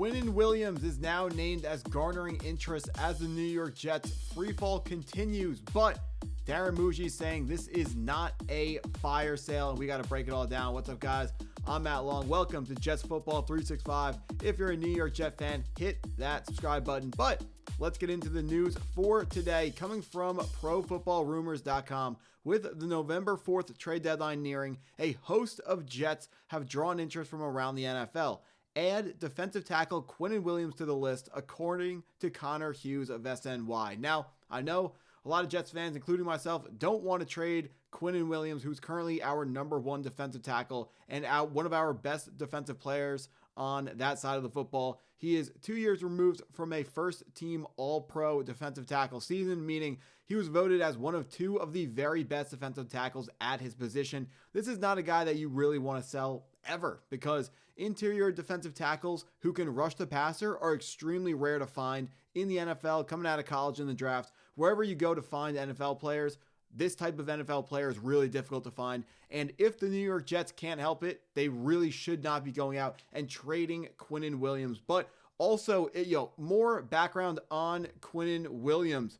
Quinnen Williams is now named as garnering interest as the New York Jets freefall continues, but Darren Muji saying this is not a fire sale. We got to break it all down. What's up, guys? I'm Matt Long. Welcome to Jets Football 365. If you're a New York Jet fan, hit that subscribe button. But let's get into the news for today, coming from ProFootballRumors.com. With the November 4th trade deadline nearing, a host of Jets have drawn interest from around the NFL. Add defensive tackle Quinnen Williams to the list, according to Connor Hughes of SNY. Now, I know a lot of Jets fans, including myself, don't want to trade Quinnen Williams, who's currently our number one defensive tackle and one of our best defensive players on that side of the football. He is 2 years removed from a first-team All-Pro defensive tackle season, meaning he was voted as one of two of the very best defensive tackles at his position. This is not a guy that you really want to sell ever, because interior defensive tackles who can rush the passer are extremely rare to find in the NFL, coming out of college in the draft. Wherever you go to find NFL players, this type of NFL player is really difficult to find. And if the New York Jets can't help it, they really should not be going out and trading Quinnen Williams. But also, more background on Quinnen Williams.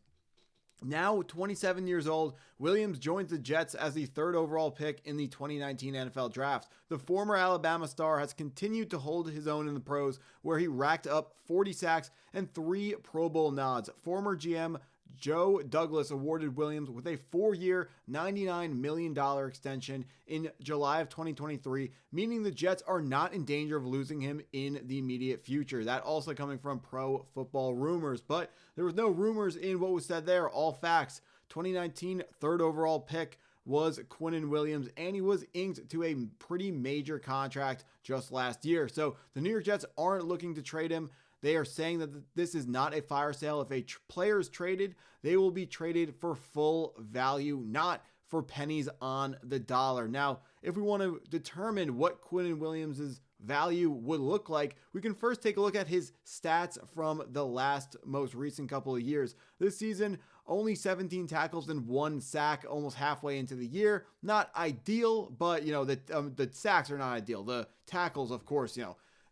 Now 27 years old, Williams joins the Jets as the third overall pick in the 2019 NFL Draft. The former Alabama star has continued to hold his own in the pros, where he racked up 40 sacks and 3 Pro Bowl nods. Former GM Joe Douglas awarded Williams with a 4-year, $99 million extension in July of 2023, meaning the Jets are not in danger of losing him in the immediate future. That also coming from Pro Football Rumors, but there was no rumors in what was said there, all facts. 2019 third overall pick was Quinnen Williams, and he was inked to a pretty major contract just last year. So the New York Jets aren't looking to trade him. They are saying that this is not a fire sale. If a player is traded, they will be traded for full value, not for pennies on the dollar. Now, if we want to determine what Quinnen Williams' value would look like, we can first take a look at his stats from the most recent couple of years. This season, only 17 tackles and 1 sack almost halfway into the year. Not ideal, but, the sacks are not ideal. The tackles, of course,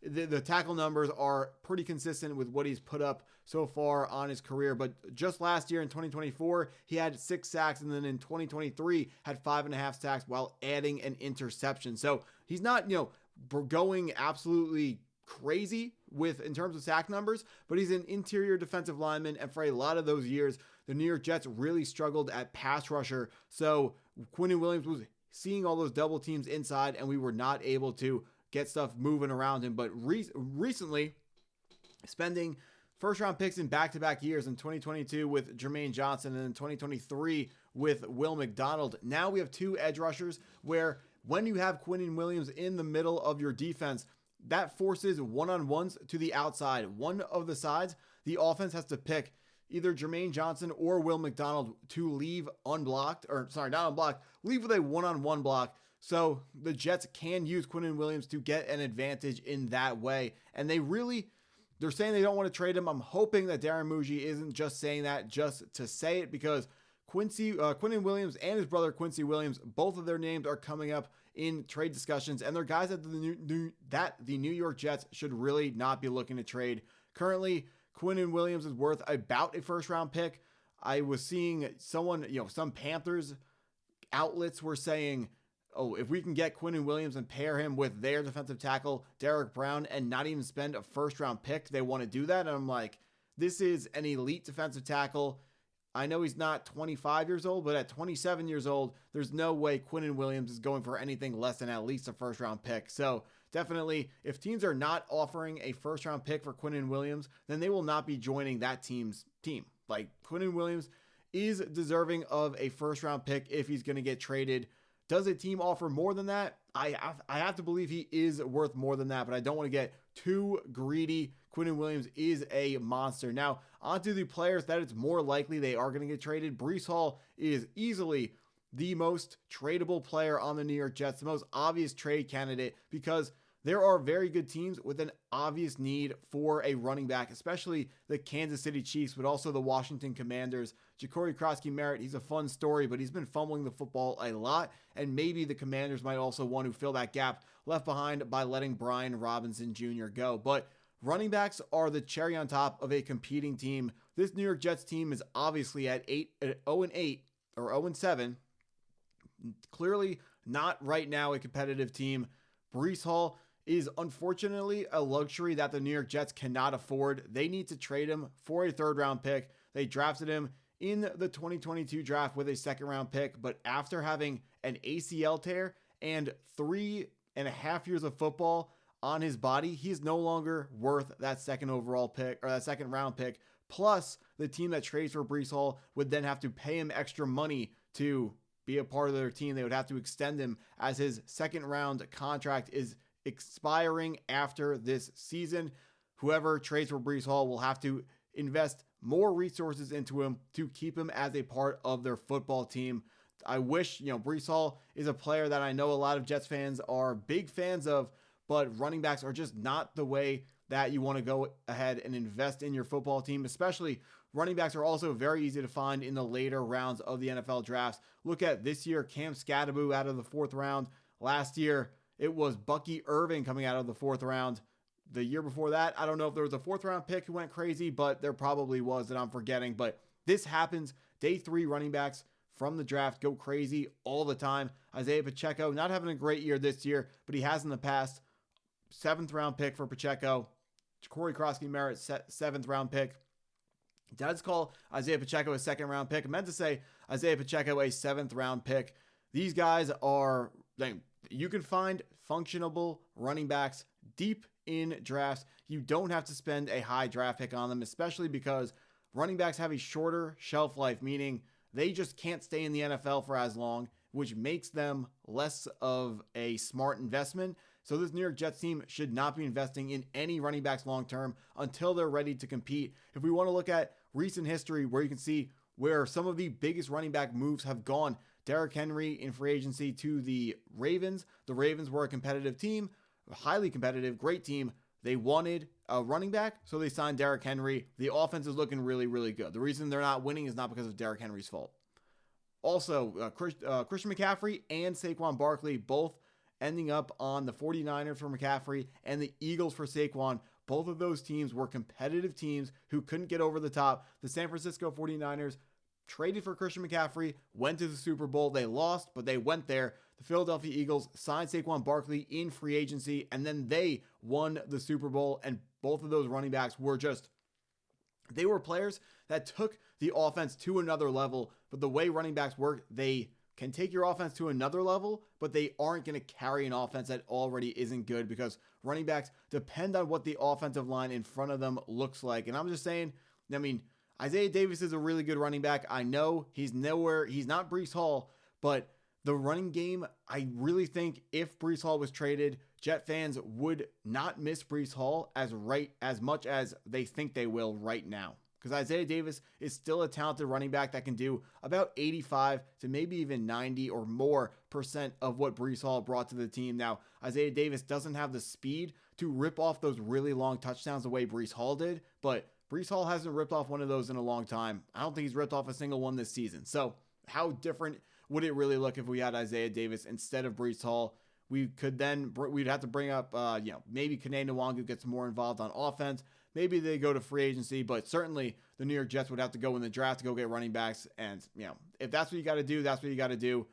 the tackle numbers are pretty consistent with what he's put up so far on his career. But just last year in 2024, he had 6 sacks, and then in 2023 had 5.5 sacks while adding an interception. So he's not, going absolutely crazy in terms of sack numbers, but he's an interior defensive lineman. And for a lot of those years, the New York Jets really struggled at pass rusher. So Quinnen Williams was seeing all those double teams inside, and we were not able to get stuff moving around him. But recently, spending first-round picks in back-to-back years, in 2022 with Jermaine Johnson and in 2023 with Will McDonald. Now we have 2 edge rushers where when you have Quinnen Williams in the middle of your defense, that forces one-on-ones to the outside. One of the sides, the offense has to pick either Jermaine Johnson or Will McDonald to leave unblocked, leave with a one-on-one block. So the Jets can use Quinnen Williams to get an advantage in that way. And they're saying they don't want to trade him. I'm hoping that Darren Muji isn't just saying that just to say it, because Quinnen Williams and his brother Quincy Williams, both of their names are coming up in trade discussions, and they're guys that the New York Jets should really not be looking to trade. Currently, Quinnen Williams is worth about a first-round pick. I was seeing some Panthers outlets were saying, if we can get Quinnen Williams and pair him with their defensive tackle, Derek Brown, and not even spend a first-round pick, they want to do that. And I'm like, this is an elite defensive tackle. I know he's not 25 years old, but at 27 years old, there's no way Quinnen Williams is going for anything less than at least a first-round pick. So definitely, if teams are not offering a first-round pick for Quinnen Williams, then they will not be joining that team's team. Like, Quinnen Williams is deserving of a first-round pick if he's going to get traded. Does a team offer more than that? I have to believe he is worth more than that, but I don't want to get too greedy. Quinnen Williams is a monster. Now, onto the players that it's more likely they are going to get traded. Breece Hall is easily the most tradable player on the New York Jets, the most obvious trade candidate, because there are very good teams with an obvious need for a running back, especially the Kansas City Chiefs, but also the Washington Commanders. Ja'Cory Krosky-Merritt, he's a fun story, but he's been fumbling the football a lot, and maybe the Commanders might also want to fill that gap left behind by letting Brian Robinson Jr. go. But running backs are the cherry on top of a competing team. This New York Jets team is obviously at 0-8 or 0-7. Clearly not right now a competitive team. Breece Hall is unfortunately a luxury that the New York Jets cannot afford. They need to trade him for a third-round pick. They drafted him in the 2022 draft with a second-round pick, but after having an ACL tear and 3.5 years of football on his body, he's no longer worth that second overall pick or that second round pick. Plus, the team that trades for Breece Hall would then have to pay him extra money to be a part of their team. They would have to extend him as his second round contract is expiring after this season. Whoever trades for Breece Hall will have to invest more resources into him to keep him as a part of their football team. I wish, Breece Hall is a player that I know a lot of Jets fans are big fans of, but running backs are just not the way that you want to go ahead and invest in your football team. Especially running backs are also very easy to find in the later rounds of the NFL drafts. Look at this year, Cam Scatterbo out of the 4th round. Last year, it was Bucky Irving coming out of the 4th round. The year before that, I don't know if there was a 4th round pick who went crazy, but there probably was that I'm forgetting. But this happens. Day 3 running backs from the draft go crazy all the time. Isaiah Pacheco, not having a great year this year, but he has in the past. 7th round pick for Pacheco. Corey Krosky-Merritt, 7th round pick. Did I just call Isaiah Pacheco a 2nd round pick? I meant to say Isaiah Pacheco a 7th round pick. These guys are, you can find functionable running backs deep in drafts. You don't have to spend a high draft pick on them, especially because running backs have a shorter shelf life, meaning they just can't stay in the NFL for as long, which makes them less of a smart investment. So this New York Jets team should not be investing in any running backs long-term until they're ready to compete. If we want to look at recent history where you can see where some of the biggest running back moves have gone, Derrick Henry in free agency to the Ravens. The Ravens were a competitive team, a highly competitive, great team. They wanted a running back, so they signed Derrick Henry. The offense is looking really, really good. The reason they're not winning is not because of Derrick Henry's fault. Also, Christian McCaffrey and Saquon Barkley both ending up on the 49ers for McCaffrey and the Eagles for Saquon. Both of those teams were competitive teams who couldn't get over the top. The San Francisco 49ers traded for Christian McCaffrey, went to the Super Bowl. They lost, but they went there. The Philadelphia Eagles signed Saquon Barkley in free agency, and then they won the Super Bowl, and both of those running backs were they were players that took the offense to another level. But the way running backs work, they can take your offense to another level, but they aren't going to carry an offense that already isn't good, because running backs depend on what the offensive line in front of them looks like. And I'm just saying, Isaiah Davis is a really good running back. I know he's not Breece Hall, but the running game, I really think if Breece Hall was traded, Jet fans would not miss Breece Hall as much as they think they will right now. Because Isaiah Davis is still a talented running back that can do about 85 to maybe even 90 or more % of what Breece Hall brought to the team. Now, Isaiah Davis doesn't have the speed to rip off those really long touchdowns the way Breece Hall did, but Breece Hall hasn't ripped off one of those in a long time. I don't think he's ripped off a single one this season. So how different would it really look if we had Isaiah Davis instead of Breece Hall? We'd have to bring up, maybe Kene Nwangu gets more involved on offense. Maybe they go to free agency, but certainly the New York Jets would have to go in the draft to go get running backs. And, if that's what you got to do, that's what you got to do.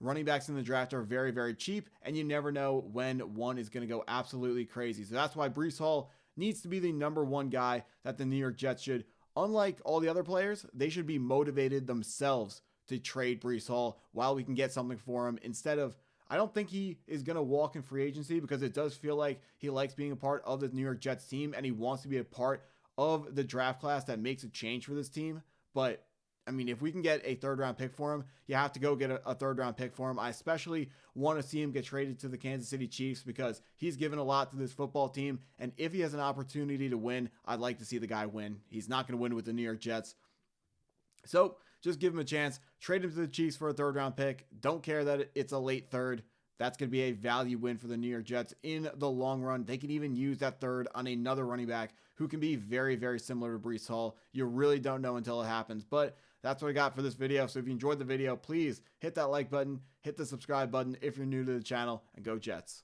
Running backs in the draft are very, very cheap, and you never know when one is going to go absolutely crazy. So that's why Breece Hall needs to be the number one guy that the New York Jets should, unlike all the other players, they should be motivated themselves to trade Breece Hall while we can get something for him instead of, I don't think he is going to walk in free agency, because it does feel like he likes being a part of the New York Jets team and he wants to be a part of the draft class that makes a change for this team. But if we can get a 3rd round pick for him, you have to go get a 3rd round pick for him. I especially want to see him get traded to the Kansas City Chiefs, because he's given a lot to this football team. And if he has an opportunity to win, I'd like to see the guy win. He's not going to win with the New York Jets. So just give him a chance. Trade him to the Chiefs for a 3rd round pick. Don't care that it's a late 3rd. That's going to be a value win for the New York Jets in the long run. They can even use that 3rd on another running back who can be very, very similar to Breece Hall. You really don't know until it happens. But that's what I got for this video. So if you enjoyed the video, please hit that like button, hit the subscribe button if you're new to the channel, and go Jets.